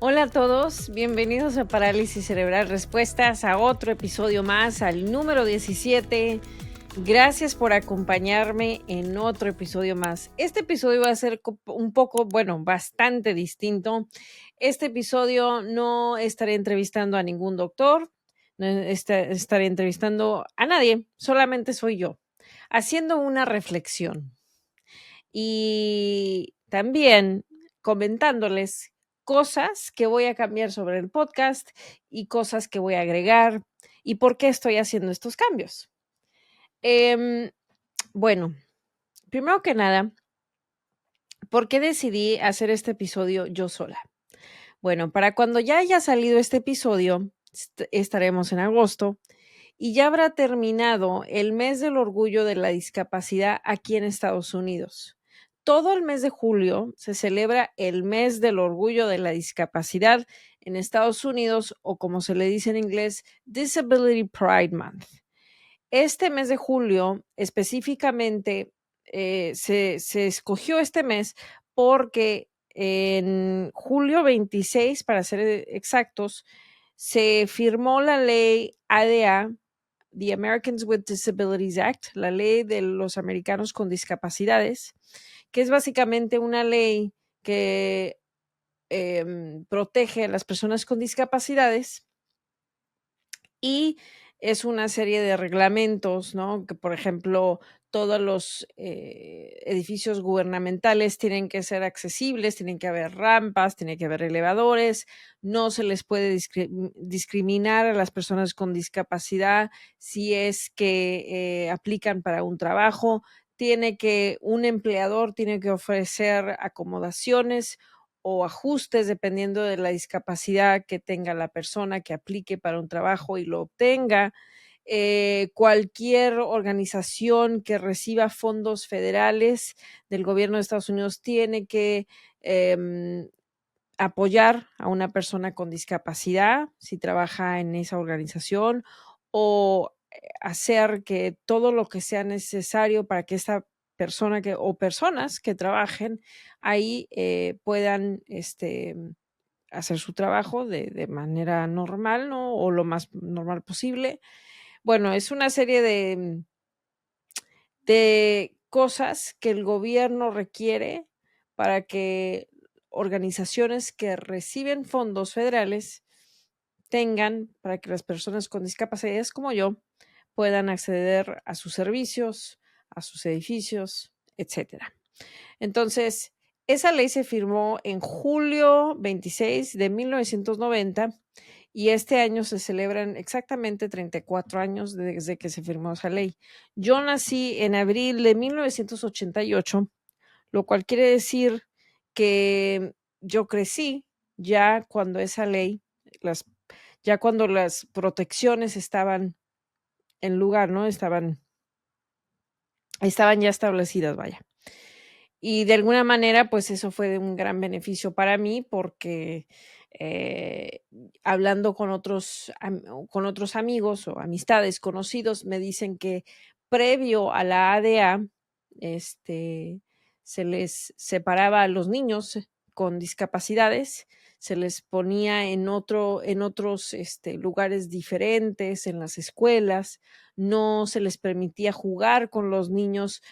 Hola a todos, bienvenidos a Parálisis Cerebral Respuestas, a otro episodio más, al número 17. Gracias por acompañarme en otro episodio más. Este episodio va a ser un poco, bastante distinto. Este episodio no estaré entrevistando a ningún doctor, no estaré entrevistando a nadie, solamente soy yo, haciendo una reflexión y también comentándoles cosas que voy a cambiar sobre el podcast y cosas que voy a agregar y por qué estoy haciendo estos cambios. Em, bueno, primero que nada, ¿por qué decidí hacer este episodio yo sola? Bueno, para cuando ya haya salido este episodio, estaremos en agosto y ya habrá terminado el mes del orgullo de la discapacidad aquí en Estados Unidos. Todo el mes de julio se celebra el mes del orgullo de la discapacidad en Estados Unidos, o como se le dice en inglés, Disability Pride Month. Este mes de julio específicamente se escogió este mes porque en julio 26, para ser exactos, se firmó la ley ADA, The Americans with Disabilities Act, la ley de los americanos con discapacidades, que es básicamente una ley que protege a las personas con discapacidades y es una serie de reglamentos, ¿no? Que, por ejemplo, todos los edificios gubernamentales tienen que ser accesibles, tienen que haber rampas, tiene que haber elevadores, no se les puede discriminar a las personas con discapacidad si es que aplican para un trabajo, un empleador tiene que ofrecer acomodaciones o ajustes dependiendo de la discapacidad que tenga la persona que aplique para un trabajo y lo obtenga. Cualquier organización que reciba fondos federales del gobierno de Estados Unidos tiene que apoyar a una persona con discapacidad si trabaja en esa organización o hacer que todo lo que sea necesario para que esta persona o personas que trabajen ahí puedan hacer su trabajo de manera normal, ¿no? O lo más normal posible. Bueno, es una serie de cosas que el gobierno requiere para que organizaciones que reciben fondos federales tengan, para que las personas con discapacidades como yo puedan acceder a sus servicios, a sus edificios, etcétera. Entonces, esa ley se firmó en julio 26 de 1990 y este año se celebran exactamente 34 años desde que se firmó esa ley. Yo nací en abril de 1988, lo cual quiere decir que yo crecí ya cuando esa ley, las, ya cuando las protecciones estaban en lugar, ¿no? Estaban ya establecidas, vaya. Y de alguna manera, pues eso fue de un gran beneficio para mí porque eh, hablando con otros amigos o amistades conocidos, me dicen que previo a la ADA, se les separaba a los niños con discapacidades, se les ponía en otros lugares diferentes, en las escuelas, no se les permitía jugar con los niños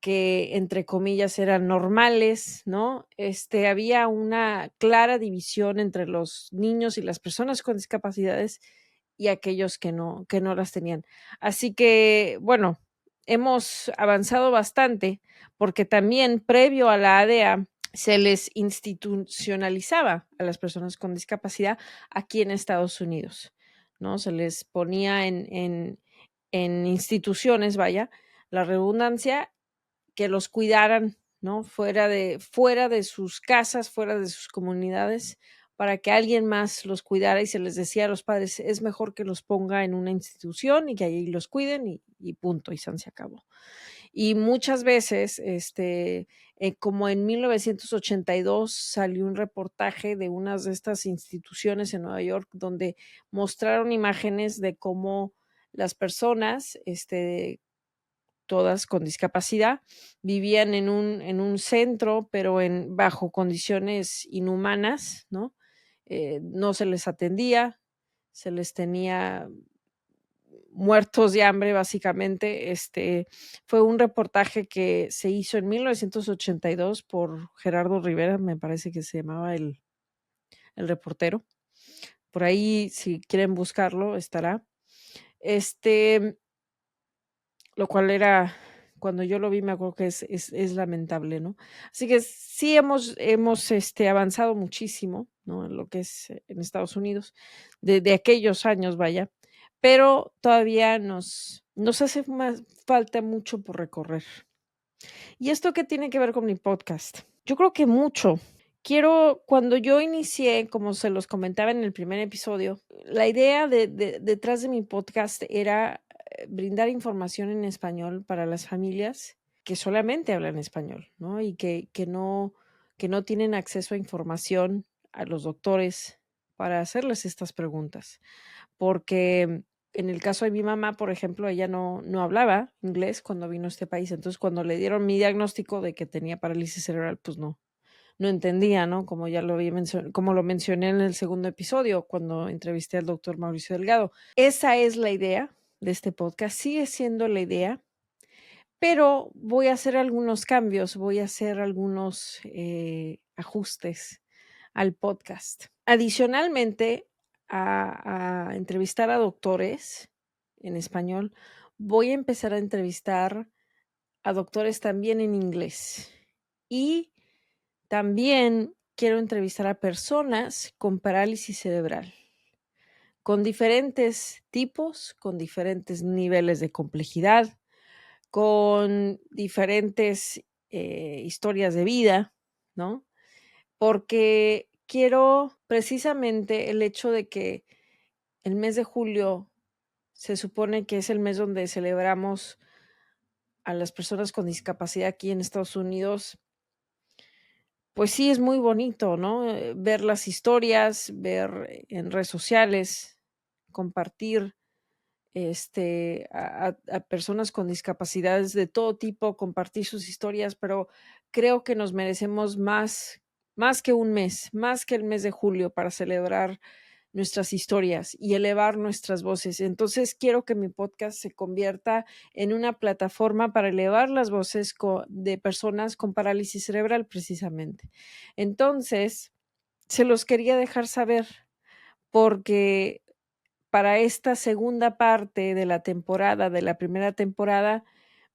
que entre comillas eran normales, ¿no? Había una clara división entre los niños y las personas con discapacidades y aquellos que no las tenían. Así que, bueno, hemos avanzado bastante porque también previo a la ADA se les institucionalizaba a las personas con discapacidad aquí en Estados Unidos, ¿no? Se les ponía en instituciones, vaya, la redundancia, que los cuidaran, ¿no? Fuera de sus casas, fuera de sus comunidades, para que alguien más los cuidara y se les decía a los padres, es mejor que los ponga en una institución y que ahí los cuiden y punto, y se acabó. Y muchas veces, como en 1982 salió un reportaje de unas de estas instituciones en Nueva York donde mostraron imágenes de cómo las personas, todas con discapacidad, vivían en un centro, pero bajo condiciones inhumanas, ¿no? no se les atendía, se les tenía muertos de hambre, básicamente. Fue un reportaje que se hizo en 1982 por Gerardo Rivera, me parece que se llamaba el reportero. Por ahí, si quieren buscarlo, estará. Lo cual era, cuando yo lo vi, me acuerdo que es lamentable, ¿no? Así que sí hemos avanzado muchísimo, ¿no? En lo que es en Estados Unidos, de aquellos años, vaya, pero todavía nos hace más falta mucho por recorrer. ¿Y esto qué tiene que ver con mi podcast? Yo creo que mucho. Cuando yo inicié, como se los comentaba en el primer episodio, la idea detrás de mi podcast era brindar información en español para las familias que solamente hablan español, ¿no? Y que no tienen acceso a información a los doctores para hacerles estas preguntas. Porque en el caso de mi mamá, por ejemplo, ella no hablaba inglés cuando vino a este país. Entonces, cuando le dieron mi diagnóstico de que tenía parálisis cerebral, pues no entendía, ¿no? Como ya lo había como lo mencioné en el segundo episodio, cuando entrevisté al doctor Mauricio Delgado. Esa es la idea de este podcast, sigue siendo la idea, pero voy a hacer algunos cambios, voy a hacer algunos ajustes al podcast. Adicionalmente a entrevistar a doctores en español, voy a empezar a entrevistar a doctores también en inglés. Y también quiero entrevistar a personas con parálisis cerebral, con diferentes tipos, con diferentes niveles de complejidad, con diferentes historias de vida, ¿no? Porque quiero precisamente el hecho de que el mes de julio se supone que es el mes donde celebramos a las personas con discapacidad aquí en Estados Unidos. Pues sí, es muy bonito, ¿no? Ver las historias, ver en redes sociales, compartir a personas con discapacidades de todo tipo, compartir sus historias, pero creo que nos merecemos más que un mes, más que el mes de julio para celebrar nuestras historias y elevar nuestras voces. Entonces, quiero que mi podcast se convierta en una plataforma para elevar las voces de personas con parálisis cerebral, precisamente. Entonces, se los quería dejar saber porque para esta segunda parte de la temporada, de la primera temporada,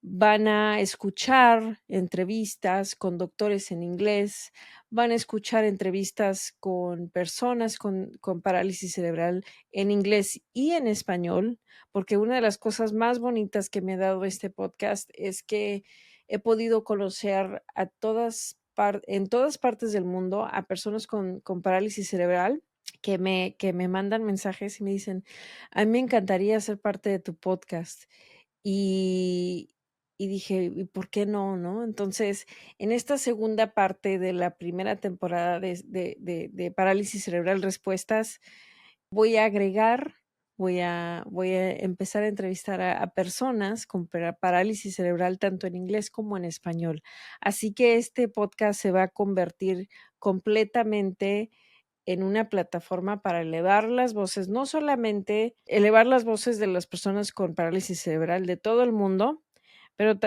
van a escuchar entrevistas con doctores en inglés, van a escuchar entrevistas con personas con parálisis cerebral en inglés y en español, porque una de las cosas más bonitas que me ha dado este podcast es que he podido conocer en todas partes del mundo a personas con parálisis cerebral que me mandan mensajes y me dicen, a mí me encantaría ser parte de tu podcast. Y, y dije, ¿y por qué no? ¿No? Entonces, en esta segunda parte de la primera temporada de Parálisis Cerebral Respuestas, voy a agregar, voy a empezar a entrevistar a personas con parálisis cerebral tanto en inglés como en español. Así que este podcast se va a convertir completamente en una plataforma para elevar las voces, no solamente elevar las voces de las personas con parálisis cerebral de todo el mundo, pero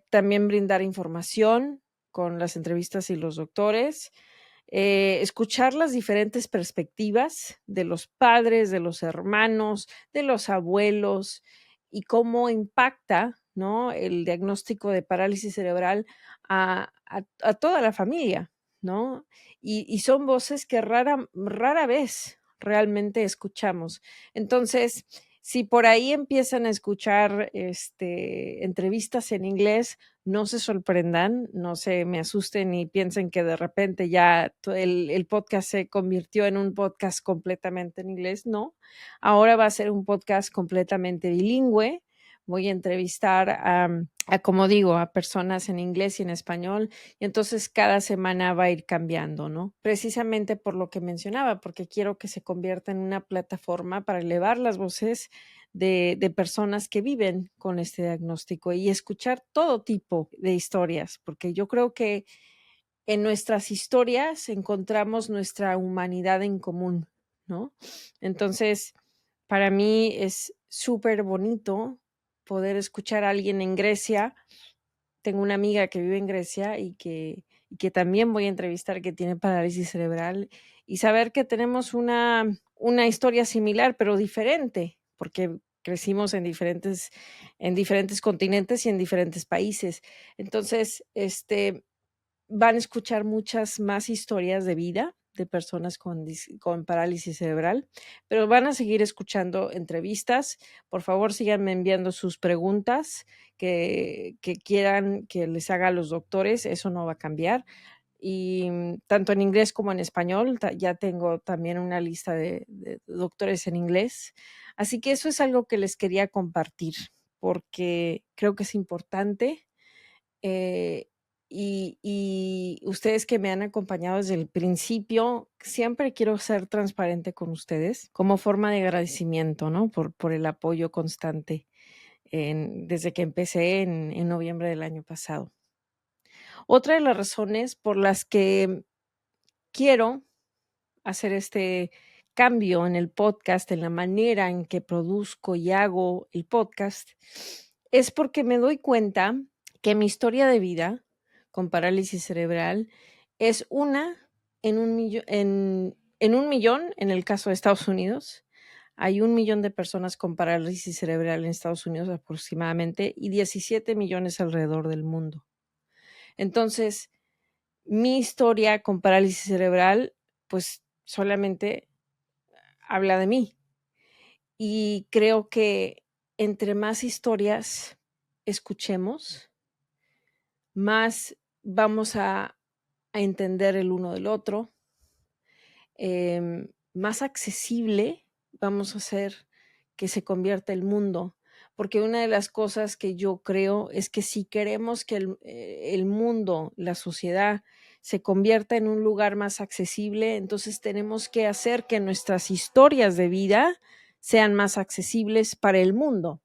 también brindar información con las entrevistas y los doctores, escuchar las diferentes perspectivas de los padres, de los hermanos, de los abuelos y cómo impacta, ¿no?, el diagnóstico de parálisis cerebral a toda la familia, ¿no? Y son voces que rara vez realmente escuchamos. Entonces, si por ahí empiezan a escuchar entrevistas en inglés, no se sorprendan, no se me asusten y piensen que de repente ya el podcast se convirtió en un podcast completamente en inglés. No, ahora va a ser un podcast completamente bilingüe. Voy a entrevistar como digo, a personas en inglés y en español, y entonces cada semana va a ir cambiando, ¿no? Precisamente por lo que mencionaba, porque quiero que se convierta en una plataforma para elevar las voces de personas que viven con este diagnóstico y escuchar todo tipo de historias, porque yo creo que en nuestras historias encontramos nuestra humanidad en común, ¿no? Entonces, para mí es súper bonito poder escuchar a alguien en Grecia. Tengo una amiga que vive en Grecia y que también voy a entrevistar, que tiene parálisis cerebral, y saber que tenemos una historia similar, pero diferente, porque crecimos en diferentes continentes y en diferentes países. Entonces, van a escuchar muchas más historias de vida de personas con parálisis cerebral, pero van a seguir escuchando entrevistas. Por favor, síganme enviando sus preguntas que quieran que les haga a los doctores, eso no va a cambiar. Y tanto en inglés como en español, ya tengo también una lista de doctores en inglés. Así que eso es algo que les quería compartir porque creo que es importante. eh, y ustedes que me han acompañado desde el principio, siempre quiero ser transparente con ustedes como forma de agradecimiento, ¿no? Por el apoyo constante desde que empecé en noviembre del año pasado. Otra de las razones por las que quiero hacer este cambio en el podcast, en la manera en que produzco y hago el podcast, es porque me doy cuenta que mi historia de vida con parálisis cerebral es una en un millón en el caso de Estados Unidos. Hay 1 millón de personas con parálisis cerebral en Estados Unidos aproximadamente y 17 millones alrededor del mundo. Entonces, mi historia con parálisis cerebral, pues solamente habla de mí. Y creo que entre más historias escuchemos, más vamos a entender el uno del otro, más accesible vamos a hacer que se convierta el mundo. Porque una de las cosas que yo creo es que si queremos que el mundo, la sociedad, se convierta en un lugar más accesible, entonces tenemos que hacer que nuestras historias de vida sean más accesibles para el mundo.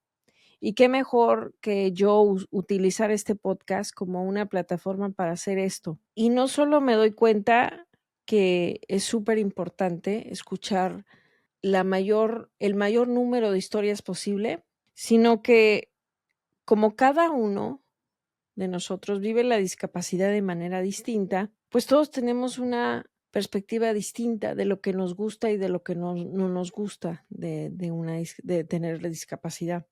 Y qué mejor que yo utilizar este podcast como una plataforma para hacer esto. Y no solo me doy cuenta que es súper importante escuchar el mayor número de historias posible, sino que como cada uno de nosotros vive la discapacidad de manera distinta, pues todos tenemos una perspectiva distinta de lo que nos gusta y de lo que no nos gusta de tener la discapacidad.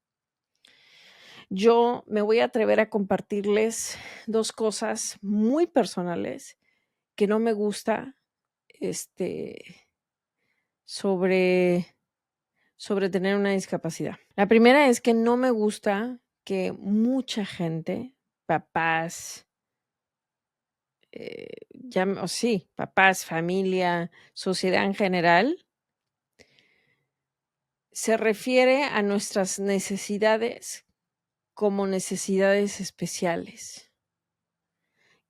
Yo me voy a atrever a compartirles 2 cosas muy personales que no me gusta, este, sobre tener una discapacidad. La primera es que no me gusta que mucha gente, papás, sí, papás, familia, sociedad en general, se refiere a nuestras necesidades como necesidades especiales.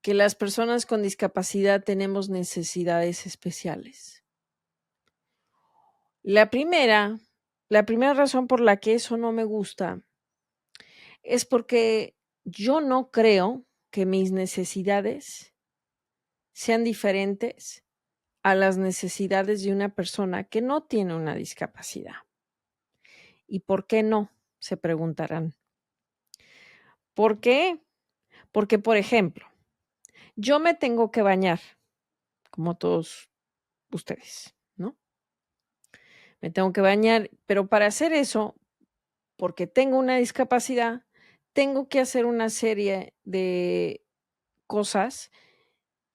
Que las personas con discapacidad tenemos necesidades especiales. La primera razón por la que eso no me gusta es porque yo no creo que mis necesidades sean diferentes a las necesidades de una persona que no tiene una discapacidad. ¿Y por qué no? Se preguntarán. ¿Por qué? Porque, por ejemplo, yo me tengo que bañar, como todos ustedes, ¿no? Me tengo que bañar, pero para hacer eso, porque tengo una discapacidad, tengo que hacer una serie de cosas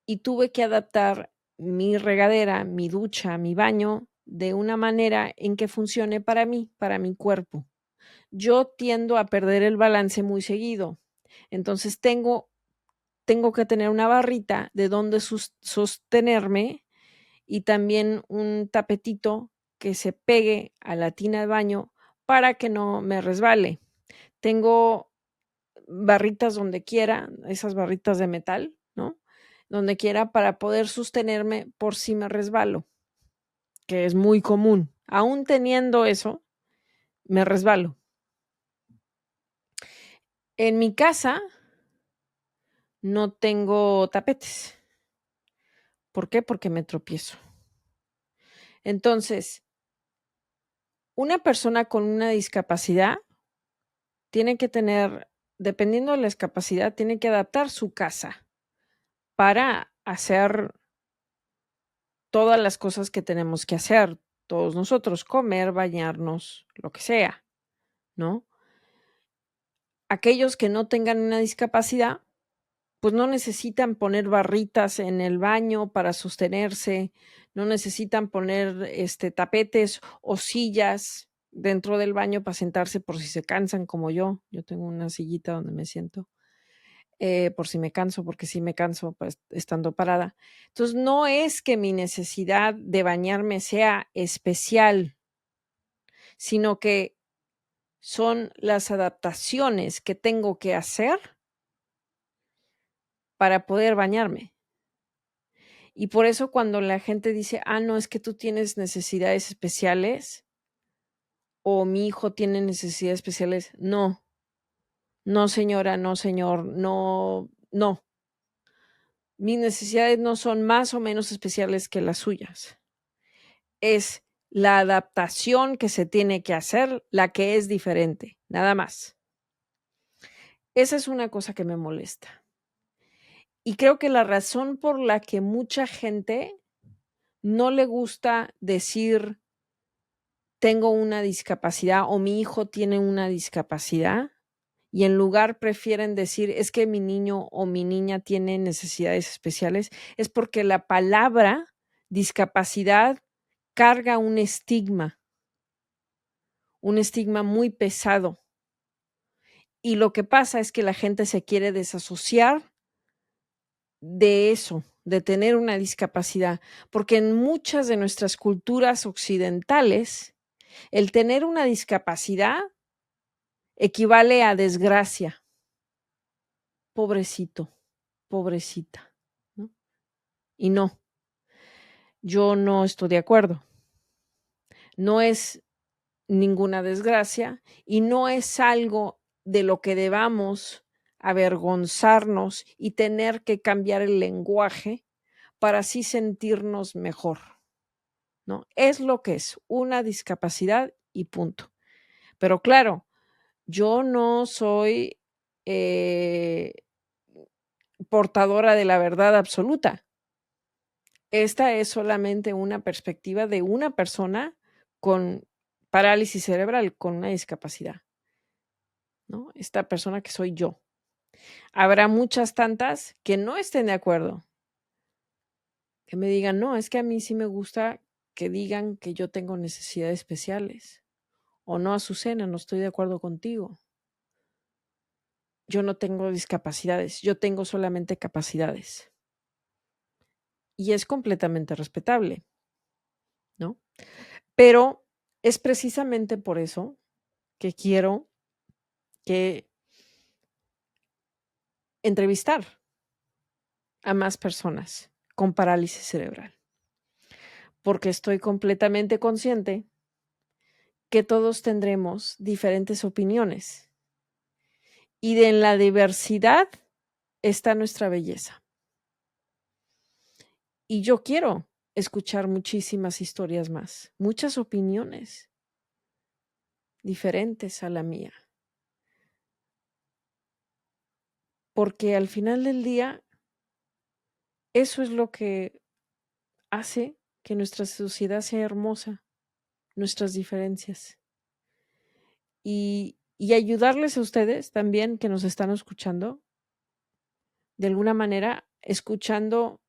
y tuve que adaptar mi regadera, mi ducha, mi baño de una manera en que funcione para mí, para mi cuerpo. Yo tiendo a perder el balance muy seguido. Entonces tengo que tener una barrita de donde sostenerme y también un tapetito que se pegue a la tina de baño para que no me resbale. Tengo barritas donde quiera, esas barritas de metal, ¿no? Donde quiera para poder sostenerme por si me resbalo, que es muy común. Aún teniendo eso, me resbalo. En mi casa no tengo tapetes. ¿Por qué? Porque me tropiezo. Entonces, una persona con una discapacidad tiene que tener, dependiendo de la discapacidad, tiene que adaptar su casa para hacer todas las cosas que tenemos que hacer todos nosotros, comer, bañarnos, lo que sea, ¿no? Aquellos que no tengan una discapacidad, pues no necesitan poner barritas en el baño para sostenerse, no necesitan poner tapetes o sillas dentro del baño para sentarse por si se cansan como yo. Yo tengo una sillita donde me siento, por si me canso, porque sí me canso pues, estando parada. Entonces, no es que mi necesidad de bañarme sea especial, sino que son las adaptaciones que tengo que hacer para poder bañarme. Y por eso cuando la gente dice, no, es que tú tienes necesidades especiales o mi hijo tiene necesidades especiales, no, no señora, no señor, no, no. Mis necesidades no son más o menos especiales que las suyas. Es la adaptación que se tiene que hacer la que es diferente, nada más. Esa es una cosa que me molesta. Y creo que la razón por la que mucha gente no le gusta decir tengo una discapacidad o mi hijo tiene una discapacidad y en lugar prefieren decir es que mi niño o mi niña tiene necesidades especiales, es porque la palabra discapacidad carga un estigma muy pesado. Y lo que pasa es que la gente se quiere desasociar de eso, de tener una discapacidad, porque en muchas de nuestras culturas occidentales, el tener una discapacidad equivale a desgracia. Pobrecito, pobrecita, ¿no? Y no, yo no estoy de acuerdo. No es ninguna desgracia y no es algo de lo que debamos avergonzarnos y tener que cambiar el lenguaje para así sentirnos mejor, ¿no? Es lo que es, una discapacidad y punto. Pero claro, yo no soy portadora de la verdad absoluta. Esta es solamente una perspectiva de una persona con parálisis cerebral, con una discapacidad, ¿no? Esta persona que soy yo. Habrá muchas tantas que no estén de acuerdo, que me digan, no, es que a mí sí me gusta que digan que yo tengo necesidades especiales. O no, Azucena, no estoy de acuerdo contigo. Yo no tengo discapacidades, yo tengo solamente capacidades. Y es completamente respetable, ¿no? Pero es precisamente por eso que quiero que entrevistar a más personas con parálisis cerebral, porque estoy completamente consciente que todos tendremos diferentes opiniones y en la diversidad está nuestra belleza. Y yo quiero escuchar muchísimas historias más, muchas opiniones diferentes a la mía, porque al final del día eso es lo que hace que nuestra sociedad sea hermosa, nuestras diferencias. Y ayudarles a ustedes también que nos están escuchando, de alguna manera, escuchando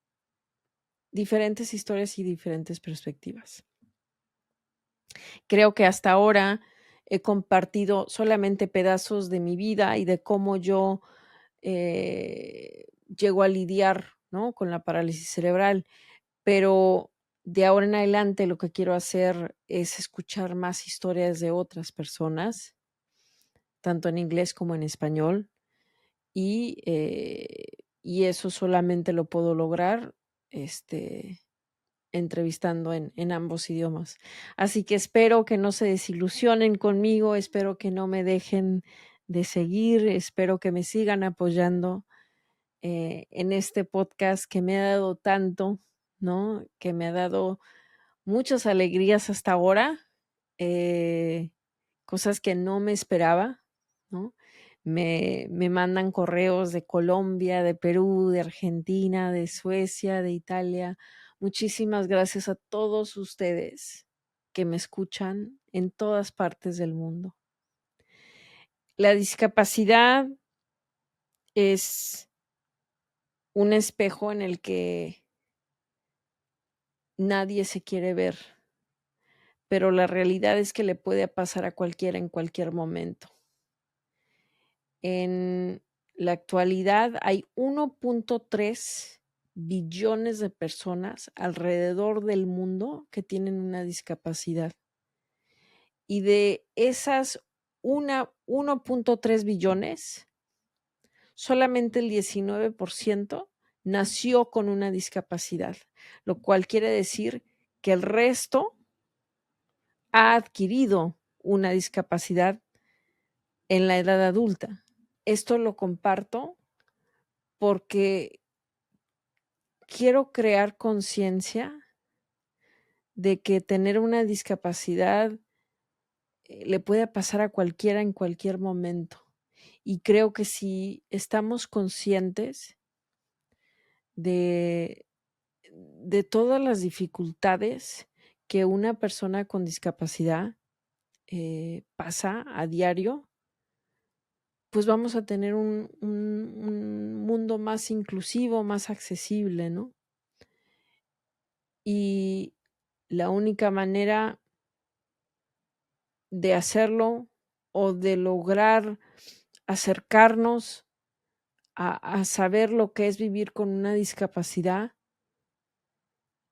diferentes historias y diferentes perspectivas. Creo que hasta ahora he compartido solamente pedazos de mi vida y de cómo yo llego a lidiar, ¿no?, con la parálisis cerebral, pero de ahora en adelante lo que quiero hacer es escuchar más historias de otras personas, tanto en inglés como en español, y eso solamente lo puedo lograr entrevistando en ambos idiomas. Así que espero que no se desilusionen conmigo, espero que no me dejen de seguir, espero que me sigan apoyando en este podcast que me ha dado tanto ¿no? Que me ha dado muchas alegrías hasta ahora, cosas que no me esperaba, ¿no? Me mandan correos de Colombia, de Perú, de Argentina, de Suecia, de Italia. Muchísimas gracias a todos ustedes que me escuchan en todas partes del mundo. La discapacidad es un espejo en el que nadie se quiere ver, pero la realidad es que le puede pasar a cualquiera en cualquier momento. En la actualidad hay 1.3 billones de personas alrededor del mundo que tienen una discapacidad. Y de esas 1.3 billones, solamente el 19% nació con una discapacidad, lo cual quiere decir que el resto ha adquirido una discapacidad en la edad adulta. Esto lo comparto porque quiero crear conciencia de que tener una discapacidad le puede pasar a cualquiera en cualquier momento. Y creo que si estamos conscientes de todas las dificultades que una persona con discapacidad pasa a diario, pues vamos a tener un mundo más inclusivo, más accesible, ¿no? Y la única manera de hacerlo o de lograr acercarnos a saber lo que es vivir con una discapacidad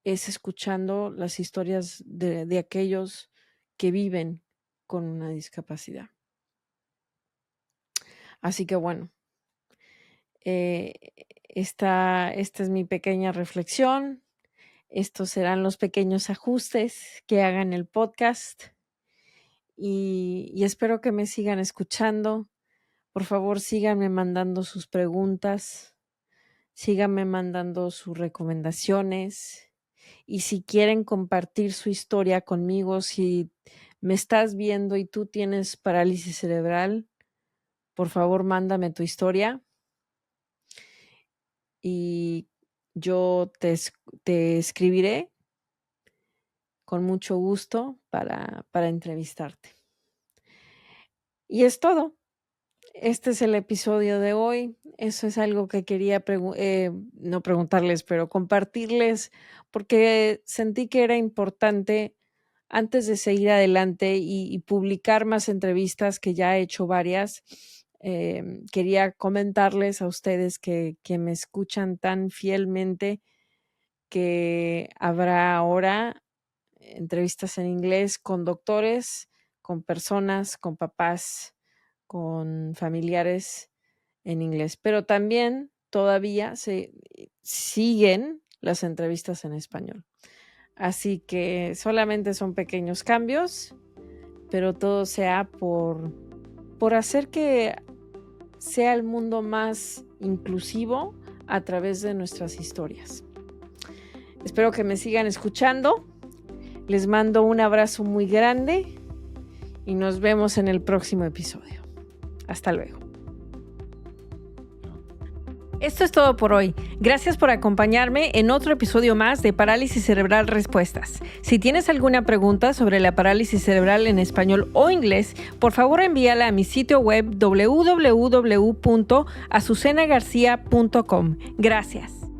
es escuchando las historias de aquellos que viven con una discapacidad. Así que bueno, esta es mi pequeña reflexión. Estos serán los pequeños ajustes que hagan el podcast y espero que me sigan escuchando. Por favor, síganme mandando sus preguntas, síganme mandando sus recomendaciones y si quieren compartir su historia conmigo, si me estás viendo y tú tienes parálisis cerebral, por favor, mándame tu historia y yo te escribiré con mucho gusto para entrevistarte. Y es todo. Este es el episodio de hoy. Eso es algo que quería no preguntarles, pero compartirles, porque sentí que era importante antes de seguir adelante y publicar más entrevistas, que ya he hecho varias. Quería comentarles a ustedes que me escuchan tan fielmente que habrá ahora entrevistas en inglés con doctores, con personas, con papás, con familiares en inglés, pero también todavía se siguen las entrevistas en español. Así que solamente son pequeños cambios, pero todo sea por hacer que sea el mundo más inclusivo a través de nuestras historias. Espero que me sigan escuchando. Les mando un abrazo muy grande y nos vemos en el próximo episodio. Hasta luego. Esto es todo por hoy. Gracias por acompañarme en otro episodio más de Parálisis Cerebral Respuestas. Si tienes alguna pregunta sobre la parálisis cerebral en español o inglés, por favor envíala a mi sitio web www.azucenagarcia.com. Gracias.